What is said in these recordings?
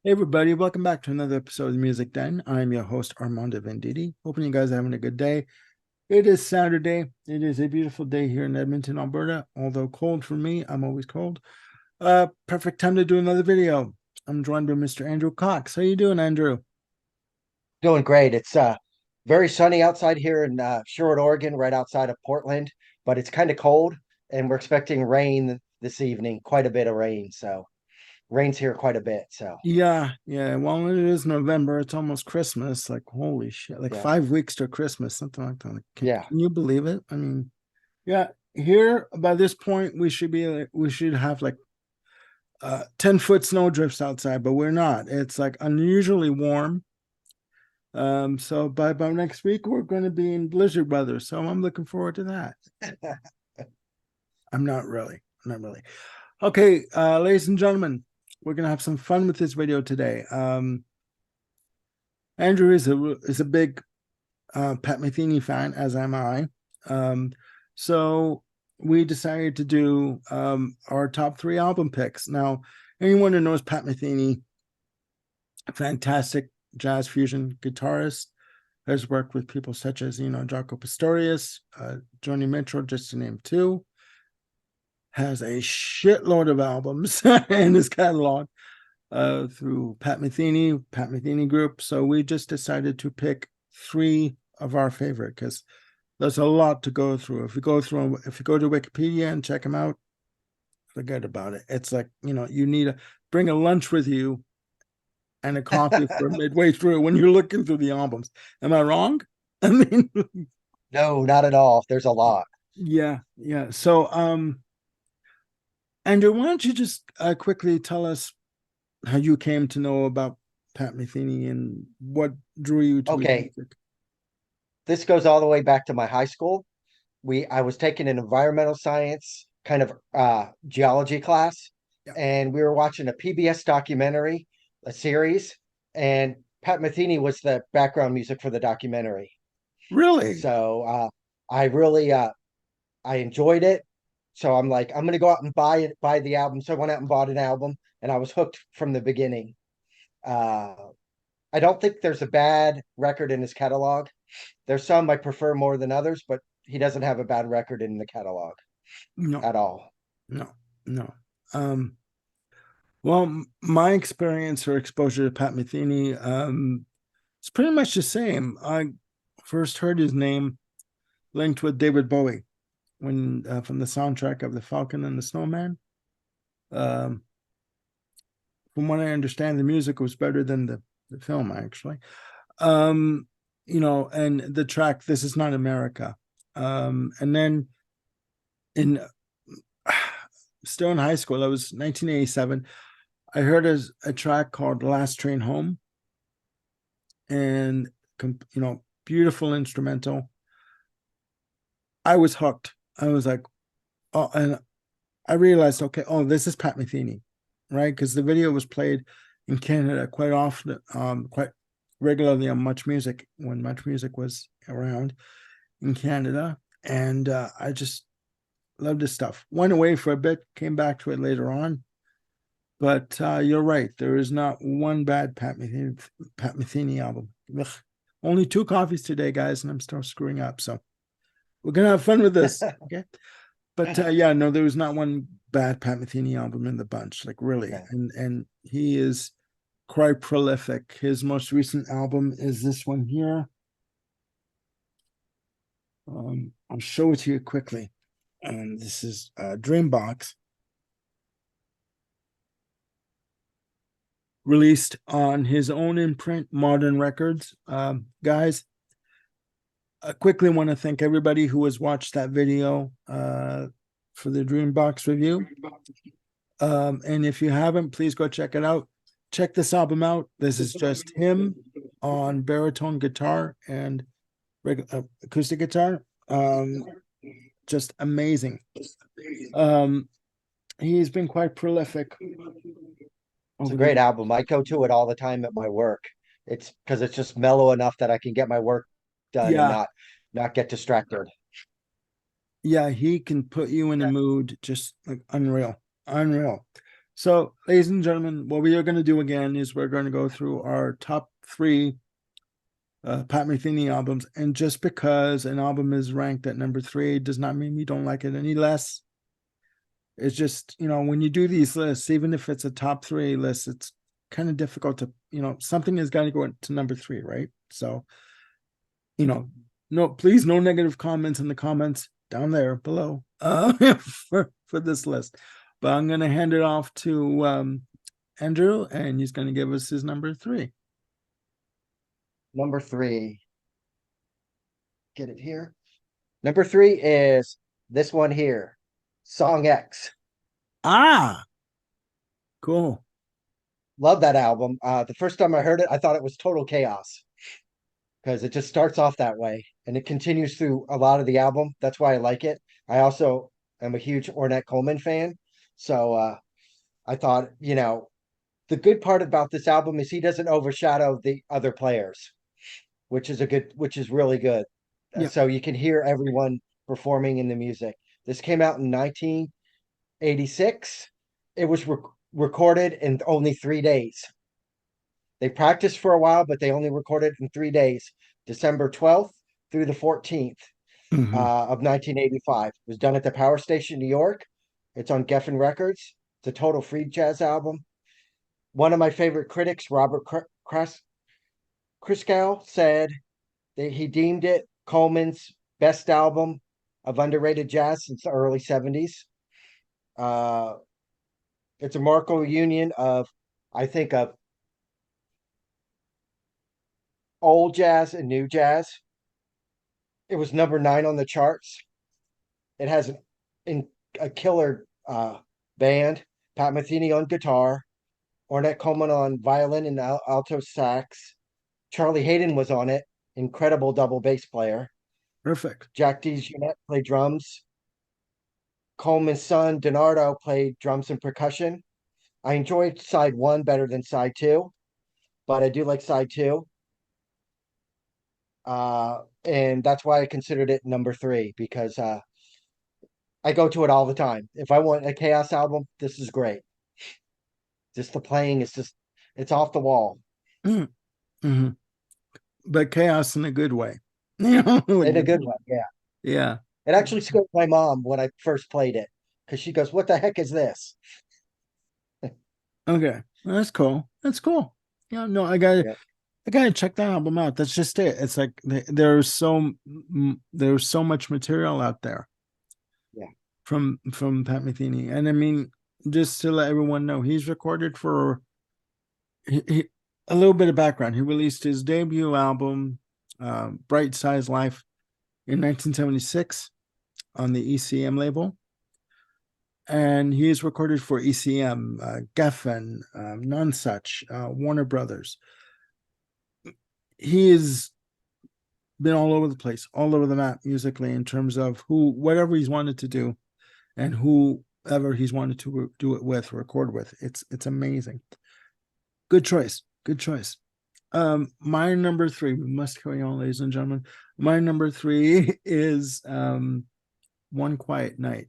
Hey everybody, welcome back to another episode of the Music Den. I'm your host Armando Venditti. Hoping you guys are having a good day. It is Saturday. It is a beautiful day here in Edmonton, Alberta. Although cold for me, I'm always cold. Perfect time to do another video. I'm joined by Mr. Andrew Cox. How you doing, Andrew? Doing great. It's very sunny outside here in Sherwood, Oregon, right outside of Portland, but it's kind of cold and we're expecting rain this evening, quite a bit of rain. So rain's here quite a bit. So Yeah. Well, it is November. It's almost Christmas. Like holy shit! Like yeah, 5 weeks to Christmas, something like that. Like, yeah. can you believe it? I mean, yeah. Here by this point, we should have like 10-foot snow drifts outside, but we're not. It's like unusually warm. So by next week, we're going to be in blizzard weather. So I'm looking forward to that. I'm not really. I'm not really. Okay, ladies and gentlemen, we're going to have some fun with this video today. Andrew is a big Pat Metheny fan, as am I. Um, so we decided to do our top three album picks. Now, anyone who knows Pat Metheny, fantastic jazz fusion guitarist, has worked with people such as Jaco Pastorius, Joni Mitchell, just to name two. Has a shitload of albums in his catalog through Pat Metheny Group. So we just decided to pick three of our favorite because there's a lot to go through. If you go to Wikipedia and check them out, forget about it. It's like you need to bring a lunch with you and a coffee for midway through when you're looking through the albums. Am I wrong? I mean, No, not at all. There's a lot. yeah. So, Andrew, why don't you just quickly tell us how you came to know about Pat Metheny and what drew you to his Okay, music? this goes all the way back to my high school. I was taking an environmental science kind of geology class, Yeah. and we were watching a PBS documentary, a series, and Pat Metheny was the background music for the documentary. Really? So I really I enjoyed it. So I'm like, I'm gonna go out and buy the album. So I went out and bought an album, and I was hooked from the beginning. Uh, I don't think there's a bad record in his catalog. There's some I prefer more than others, but he doesn't have a bad record in the catalog No, at all. no, no. Well, my experience or exposure to Pat Metheny, it's pretty much the same. I first heard his name linked with David Bowie when from the soundtrack of The Falcon and the Snowman. Um, from what I understand, the music was better than the film, actually. Um, and the track "This Is Not America." And then in still in high school, that was 1987. I heard a track called "Last Train Home," and beautiful instrumental. I was hooked. I was like, oh, and I realized, okay, oh, this is Pat Metheny, right? Because the video was played in Canada quite often, quite regularly on Much Music when Much Music was around in Canada, and I just loved his stuff. Went away for a bit, came back to it later on, but you're right. There is not one bad Pat Metheny album. Ugh. Only two coffees today, guys, and I'm still screwing up. So we're gonna have fun with this, okay? But yeah, no, there was not one bad Pat Metheny album in the bunch, like really. Yeah. And he is quite prolific. His most recent album is this one here. I'll show it to you quickly. And this is Dreambox, released on his own imprint, Modern Records. Guys, I quickly want to thank everybody who has watched that video for the Dreambox review. And if you haven't, please go check it out. Check this album out. This is just him on baritone guitar and acoustic guitar. Just amazing. Um, he's been quite prolific It's a over the great years. album. I go to it all the time at my work. It's because it's just mellow enough that I can get my work done and Yeah, not get distracted. yeah, he can put you in a mood just like unreal, unreal. So, ladies and gentlemen, what we are going to do again is we're going to go through our top three Pat Metheny albums. And just because an album is ranked at number three does not mean we don't like it any less. It's just, when you do these lists, even if it's a top three list, it's kind of difficult to, something has got to go to number three, right? So, no, please, no negative comments in the comments down there below for this list. But I'm going to hand it off to Andrew, and he's going to give us his number three. Number three. Get it here. Number three is this one here, Song X. Ah, cool. Love that album. The first time I heard it, I thought it was total chaos because it just starts off that way and it continues through a lot of the album. That's why I like it. I also am a huge Ornette Coleman fan. So I thought, the good part about this album is he doesn't overshadow the other players, which is really good. Yeah. So you can hear everyone performing in the music. This came out in 1986. It was recorded in only 3 days. They practiced for a while, but they only recorded in 3 days, December 12th through the 14th Mhm. of 1985. It was done at the Power Station, New York. It's on Geffen Records. It's a total free jazz album. One of my favorite critics, Robert Christgau, said that he deemed it Coleman's best album of underrated jazz since the early 70s. Uh, it's a remarkable union of, I think, of old jazz and new jazz. It was number 9 on the charts. It has a killer band. Pat Metheny on guitar, Ornette Coleman on violin and alto sax. Charlie Hayden was on it, incredible double bass player. Perfect. Jack DeJohnette played drums. Coleman's son, Donardo, played drums and percussion. I enjoyed side one better than side two, but I do like side two. And that's why I considered it number three because I go to it all the time. If I want a chaos album, this is great. Just the playing is it's off the wall Mm-hmm. But chaos in a good way. in a good way. Yeah. Yeah. It actually scared my mom when I first played it because she goes, "What the heck is this?" Okay. Well, that's cool. That's cool. Yeah, no, Yeah. I gotta check that album out. That's just it. It's like there's so much material out there Yeah. from Pat Metheny. And I mean, just to let everyone know, he's recorded for a little bit of background. He released his debut album, Bright Size Life, in 1976 on the ECM label. And he is recorded for ECM, Geffen, Nonesuch, Warner Brothers. He has been all over the place, all over the map musically in terms of whatever he's wanted to do and whoever he's wanted to do it with, record with. It's amazing. Good choice. Good choice. My number three, we must carry on, ladies and gentlemen. My number three is One Quiet Night.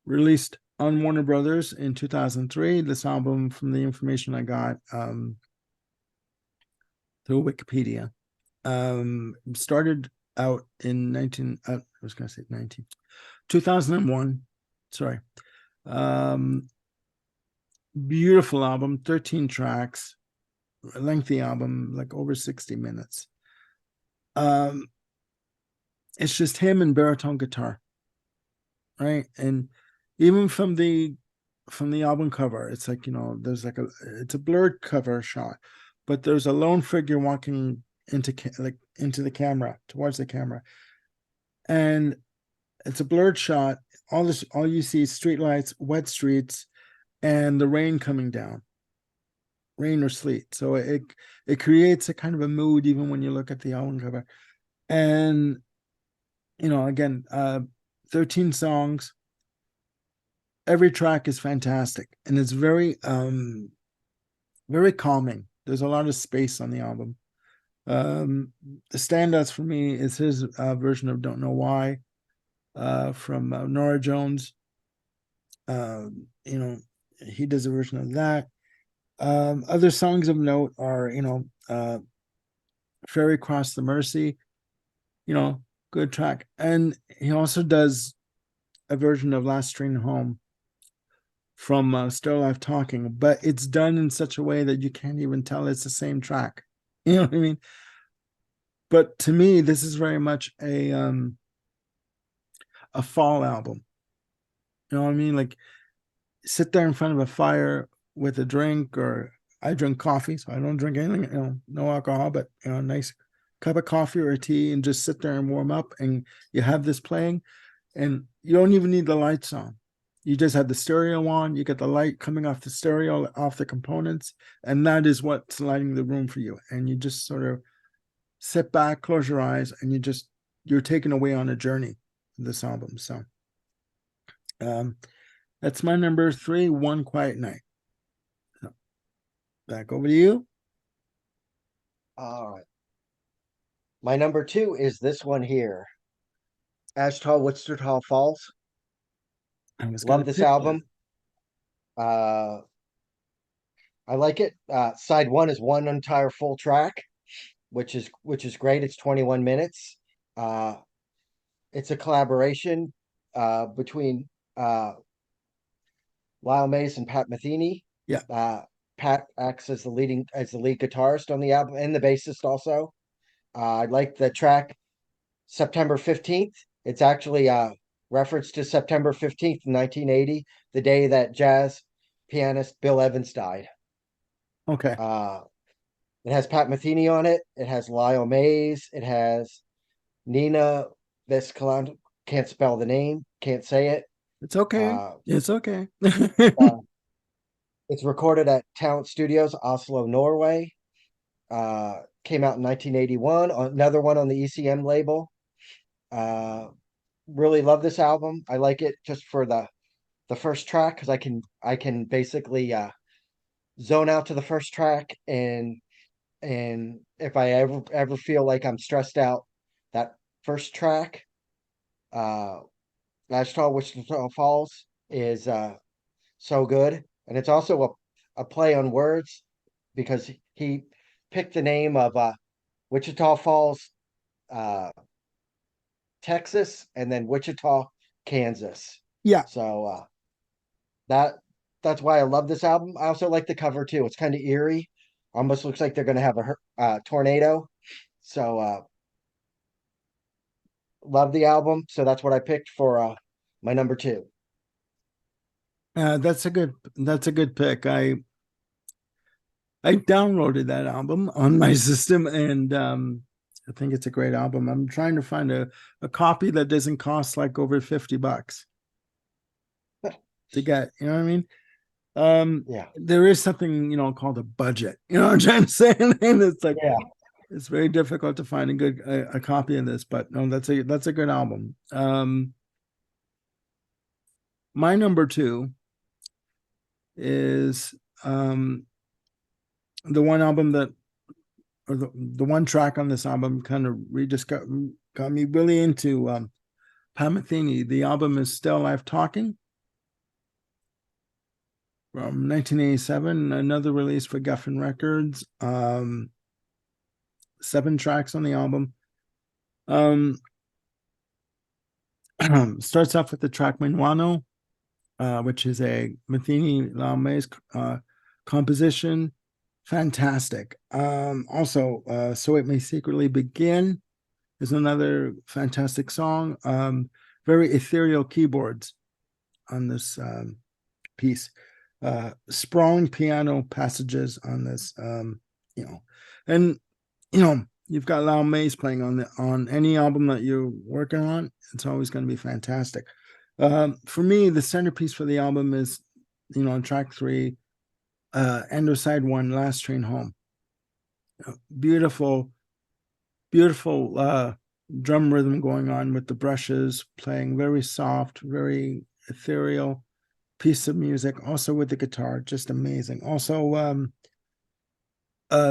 Released on Warner Brothers in 2003. This album, from the information I got through Wikipedia, started out in 2001. Sorry. Beautiful album, 13 tracks, lengthy album, like over 60 minutes. It's just him and baritone guitar, right? And even from the album cover, it's like, there's it's a blurred cover shot, but there's a lone figure walking into the camera, towards the camera, and it's a blurred shot. All you see is street lights, wet streets, and the rain coming down, rain or sleet. So it creates a kind of a mood even when you look at the album cover. And again, 13 songs. Every track is fantastic, and it's very very calming. There's a lot of space on the album. The standouts for me is his version of Don't Know Why, from Nora Jones. you know, he does a version of that. Other songs of note are, Ferry Cross the Mercy, you know, good track. And he also does a version of Last Train Home from Still Life Talking, but it's done in such a way that you can't even tell it's the same track. You know what I mean? But to me, this is very much a fall album. You know what I mean? Like sit there in front of a fire with a drink, or I drink coffee, so I don't drink anything, no alcohol, but a nice cup of coffee or a tea, and just sit there and warm up, and you have this playing, and you don't even need the lights on. You just have the stereo on, you get the light coming off the stereo, off the components, and that is what's lighting the room for you. And you just sort of sit back, close your eyes, and you're taken away on a journey with this album. So um that's my number 3, One Quiet Night. So, back over to you. All right. My number two is this one here. As Tall, Wichita Falls. I was gonna Love this pick that. album. Uh, I like it. Side one is one entire full track, which is great. It's 21 minutes. Uh, it's a collaboration between Lyle Mays and Pat Metheny. Yeah. Uh, Pat acts as the lead guitarist on the album and the bassist also. I like the track September 15th. It's actually a reference to September 15th, 1980, the day that jazz pianist Bill Evans died. Okay. Uh, it has Pat Metheny on it. It has Lyle Mays. It has Nina Vescalan. Can't spell the name. Can't say it. It's okay. Uh, It's okay. uh, it's recorded at Talent Studios, Oslo, Norway. Came out in 1981. Another one on the ECM label. Uh, really love this album. I like it just for the first track because I can basically zone out to the first track, and if I ever feel like I'm stressed out, that first track, uh Ashtal Wichita Falls is so good. And it's also a play on words because he picked the name of Wichita Falls, uh Texas, and then Wichita, Kansas. Yeah. So that that's why I love this album. I also like the cover too. It's kind of eerie. Almost looks like they're going to have a tornado. So love the album. So that's what I picked for my number two. That's a good pick. I downloaded that album on my system, and I think it's a great album. I'm trying to find a copy that doesn't cost like over $50 to get. You know what I mean? Yeah, There is something, called a budget. You know what I'm trying to say? And it's like yeah. it's very difficult to find a copy of this, but no, that's a good album. My number 2 is the one album that, or the one track on this album kind of got me really into Pat Metheny. The album is Still Life Talking from 1987, another release for Geffen Records. 7 tracks on the album. Starts off with the track Minuano, which is a Metheny Laumez composition. Fantastic. Also, So It May Secretly Begin is another fantastic song. Very ethereal keyboards on this piece. Sprawling piano passages on this, and you've got Lau Mays playing on any album that you're working on. It's always going to be fantastic. For me, the centerpiece for the album is, on track 3, end of side 1, Last Train Home. Beautiful, beautiful drum rhythm going on with the brushes playing, very soft, very ethereal piece of music. Also with the guitar, just amazing. Also,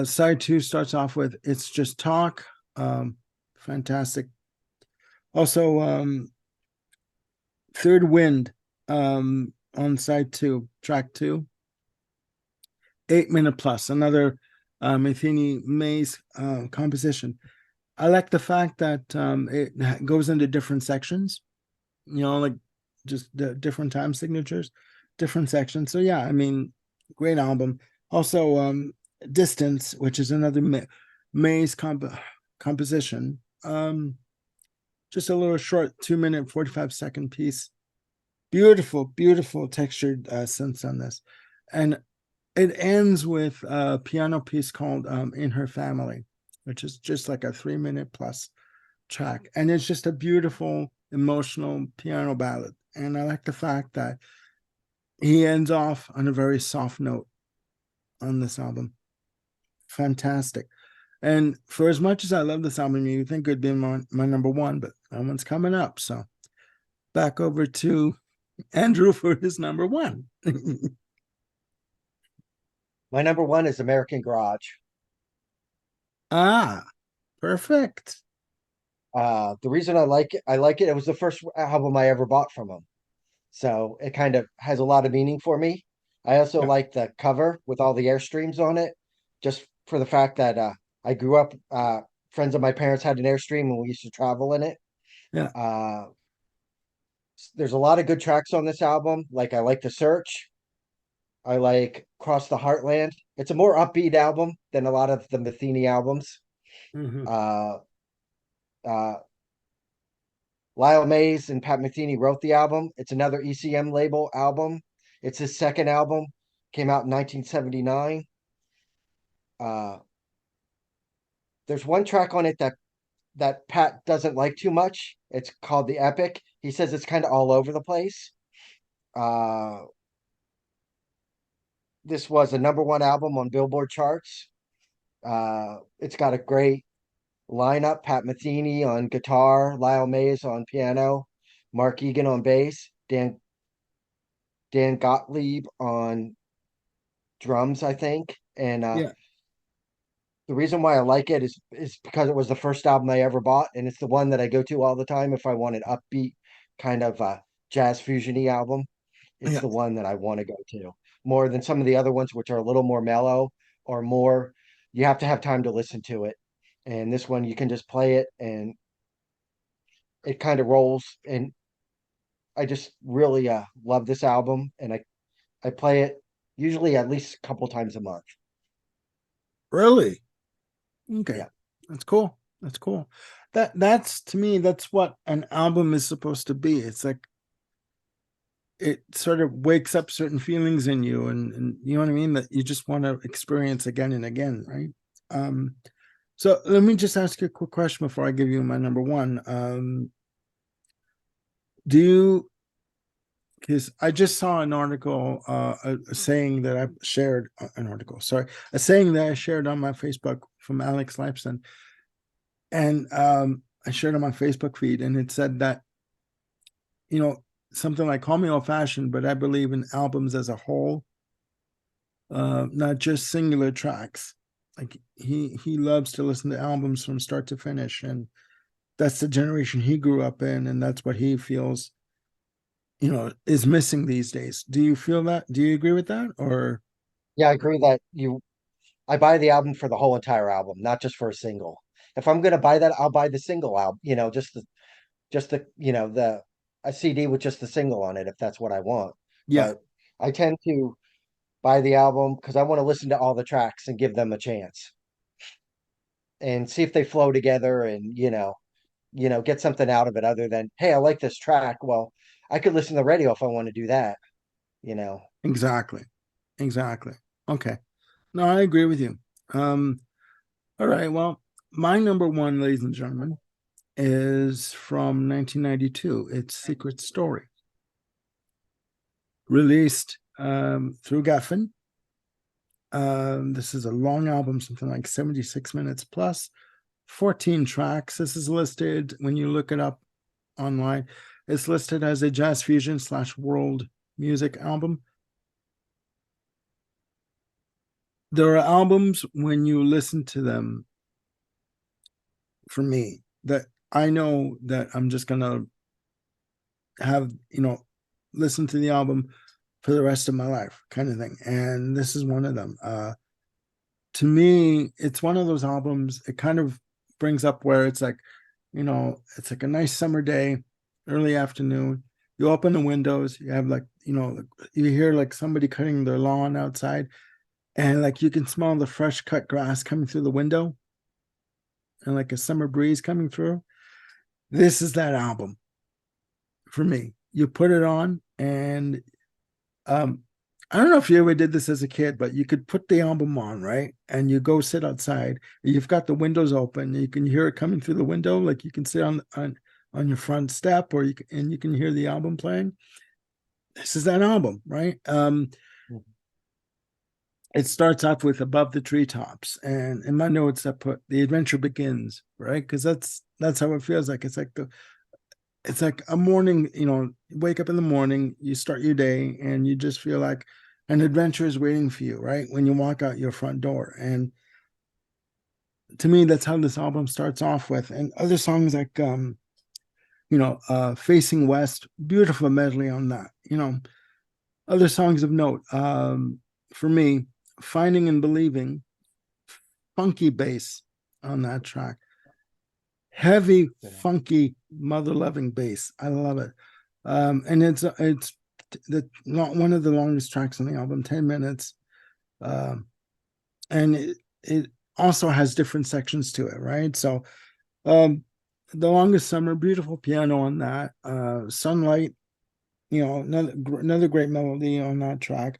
side 2 starts off with It's Just Talk. Fantastic. Also, Third Wind. on side two, track two, 8 minute plus, another Metheny Mays composition. I like the fact that it goes into different sections, like just the different time signatures, different sections. So yeah, I mean, great album. Also, Distance, which is another Mays composition. Just a little short 2 minute 45-second piece. Beautiful, beautiful textured synths on this, and it ends with a piano piece called "In Her Family," which is just like a 3 minute plus track, and it's just a beautiful emotional piano ballad. And I like the fact that he ends off on a very soft note on this album. Fantastic. And for as much as I love this album, you think it'd be my number one, but that one's coming up. So back over to Andrew for his number one. My number one is American Garage. Ah, perfect. The reason I like it. It was the first album I ever bought from him, so it kind of has a lot of meaning for me. I also Yeah. like the cover with all the Airstreams on it, just for the fact that I grew up. Friends of my parents had an Airstream, and we used to travel in it. Yeah. Uh, there's a lot of good tracks on this album. Like I like The Search. I like Cross the Heartland. It's a more upbeat album than a lot of the Metheny albums. Mhm. Uh, uh, Lyle Mays and Pat Metheny wrote the album. It's another ECM label album. It's his second album. Came out in 1979. Uh, there's one track on it that Pat doesn't like too much. It's called The Epic. He says it's kind of all over the place. Uh, this was a number one album on Billboard charts. It's got a great lineup: Pat Metheny on guitar, Lyle Mays on piano, Mark Egan on bass, Dan Gottlieb on drums, I think. And Yeah. the reason why I like it is because it was the first album I ever bought, and it's the one that I go to all the time if I want an upbeat kind of jazz fusiony album. It's Yeah. the one that I want to go to more than some of the other ones, which are a little more mellow or more. You have to have time to listen to it, and this one you can just play it and it kind of rolls. And I just really love this album, and I play it usually at least a couple times a month. Really? Okay. Yeah, That's cool. That's cool. That's to me, that's what an album is supposed to be. It's like it sort of wakes up certain feelings in you, and you know what I mean, that you just want to experience again and again, right? Um, so let me just ask you a quick question before I give you my number one. Do you, because I just saw an article, a saying that I shared, an article, sorry, a saying that I shared on my Facebook from Alex Lifeson, and I shared on my Facebook feed, and it said that, something like, call me old fashioned, but I believe in albums as a whole, not just singular tracks. Like he loves to listen to albums from start to finish, and that's the generation he grew up in, and that's what he feels, is missing these days. Do you feel that? Do you agree with that? Or yeah, I agree that I buy the album for the whole entire album, not just for a single. If I'm gonna buy that, I'll buy the single album, just the the a CD with just the single on it if that's what I want. yeah, But I tend to buy the album because I want to listen to all the tracks and give them a chance and see if they flow together and get something out of it other than, hey, I like this track. Well, I could listen to the radio if I want to do that, you know. exactly, exactly. Okay, no, I agree with you. Um, all right, well, my number one, ladies and gentlemen, is from 1992. It's Secret Story, released through Geffen. This is a long album, something like 76 minutes plus, 14 tracks. This is listed, when you look it up online, it's listed as a jazz fusion slash world music album. There are albums, when you listen to them, for me, that I know that I'm just gonna have, listen to the album for the rest of my life, kind of thing. And this is one of them. To me, it's one of those albums. It kind of brings up where it's like, it's like a nice summer day, early afternoon. You open the windows, you have like, you hear like somebody cutting their lawn outside, and like you can smell the fresh cut grass coming through the window and like a summer breeze coming through. This is that album for me. You put it on, and um I don't know if you ever did this as a kid, but you could put the album on, right? And you go sit outside. You've got the windows open. You can hear it coming through the window. Like you can sit on your front step, and you can hear the album playing. This is that album, right? It starts off with Above the Treetops, and in my notes I put The Adventure Begins, right? Because that's how it feels like. It's like a morning, wake up in the morning, you start your day, and you just feel like an adventure is waiting for you, right? When you walk out your front door. And to me, that's how this album starts off with. And other songs like Facing West, beautiful medley on that. Other songs of note. For me, Finding and Believing, funky bass on that track. Heavy, funky, mother-loving bass. I love it. And it's one of the longest tracks on the album, 10 minutes. And it also has different sections to it, right? So The Longest Summer, beautiful piano on that. Sunlight, another great melody on that track.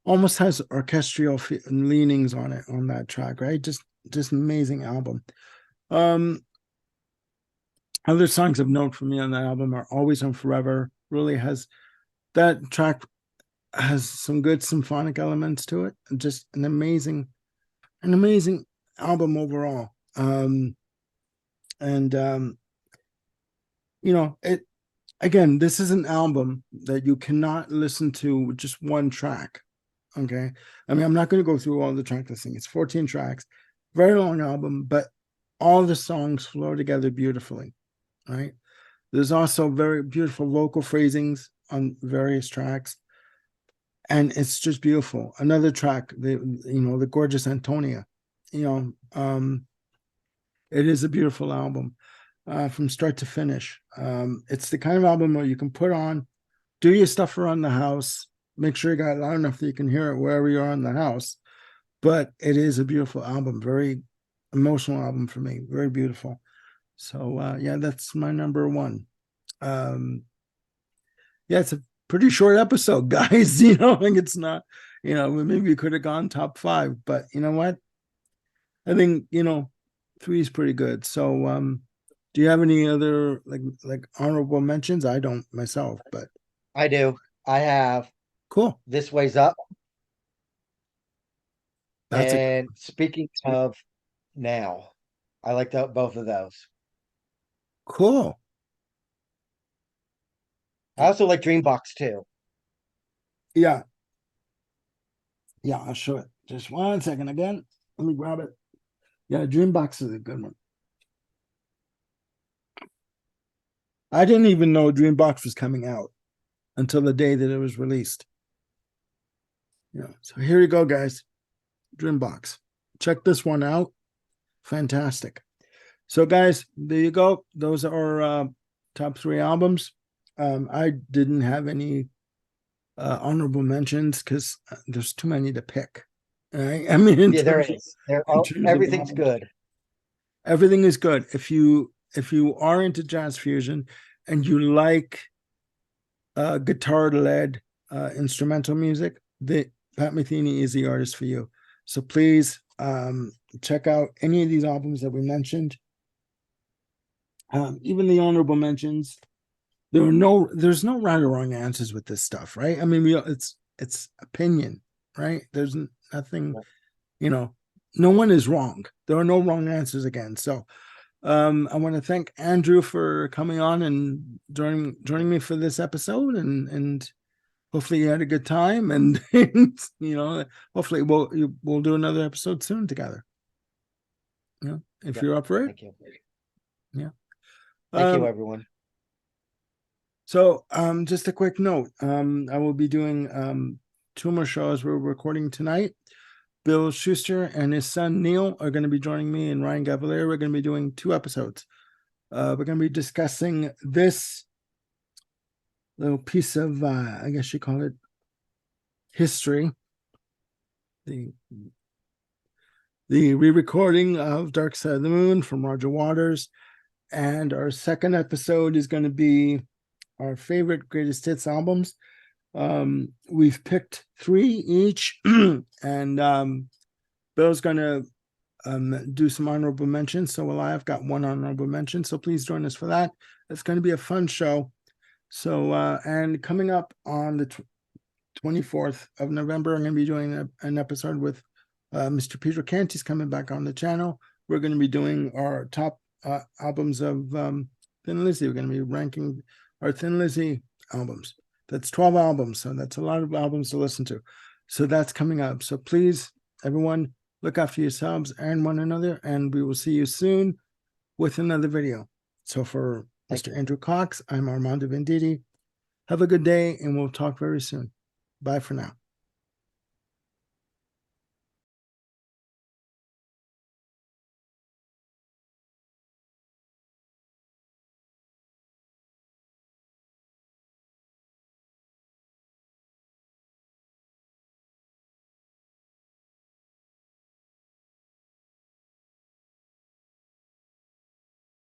Almost has orchestral leanings on it on that track, right? Just amazing album. Other songs of note for me on that album are Always and Forever. Really that track has some good symphonic elements to it. Just an amazing album overall. It again, this is an album that you cannot listen to with just one track. Okay. I mean, I'm not going to go through all the track listing. It's 14 tracks, very long album, but all the songs flow together beautifully. Right. There's also very beautiful vocal phrasings on various tracks, and it's just beautiful. Another track, the Gorgeous Antonia, it is a beautiful album from start to finish. It's the kind of album where you can put on, do your stuff around the house, make sure you got it loud enough that you can hear it wherever you are in the house. But it is a beautiful album, very emotional album for me, very beautiful. So yeah, that's my number one. Yeah, it's a pretty short episode, guys. Like it's not, maybe we could have gone top 5, but you know what? I think, 3 is pretty good. So do you have any other like honorable mentions? I don't myself, but I do. I have cool. This Way's Up. That's a And speaking of now, I like both of those. cool. I also like Dreambox too. Yeah. Yeah, I'll show it. Just 1 second again. Let me grab it. Yeah, Dreambox is a good one. I didn't even know Dreambox was coming out until the day that it was released. So here you go, guys. Dreambox. Check this one out. Fantastic. So, guys, there you go. Those are top 3 albums. I didn't have any honorable mentions because there's too many to pick. Right? I mean, Yeah, there is. Everything's good. Everything is good. If you are into jazz fusion and you like guitar-led instrumental music, Pat Metheny is the artist for you. So please check out any of these albums that we mentioned. Even the honorable mentions. There's no right or wrong answers with this stuff, right? I mean, it's opinion, right? There's nothing, no one is wrong. There are no wrong answers again. So I want to thank Andrew for coming on and joining me for this episode, and hopefully you had a good time, and hopefully we'll do another episode soon together. If you're up for it. Thank you. Yeah. Thank you, everyone. So just a quick note. I will be doing two more shows we're recording tonight. Bill Schuster and his son Neil are going to be joining me, and Ryan Gavalier. We're going to be doing 2 episodes. We're going to be discussing this little piece of, I guess you call it, history. The re-recording of Dark Side of the Moon from Roger Waters. And our second episode is going to be our favorite greatest hits albums. We've picked 3 each, and Bill's going to do some honorable mentions. So will I. I've got 1 honorable mention. So please join us for that. It's going to be a fun show. So, and coming up on the 24th of November, I'm going to be doing an episode with Mr. Peter Canty's coming back on the channel. We're going to be doing our top albums of Thin Lizzy. We're going to be ranking our Thin Lizzy albums. That's 12 albums, so that's a lot of albums to listen to. So that's coming up. So please, everyone, look after yourselves and one another, and we will see you soon with another video. So for Mr. Andrew Cox, I'm Armando Venditti. Have a good day, and we'll talk very soon. Bye for now.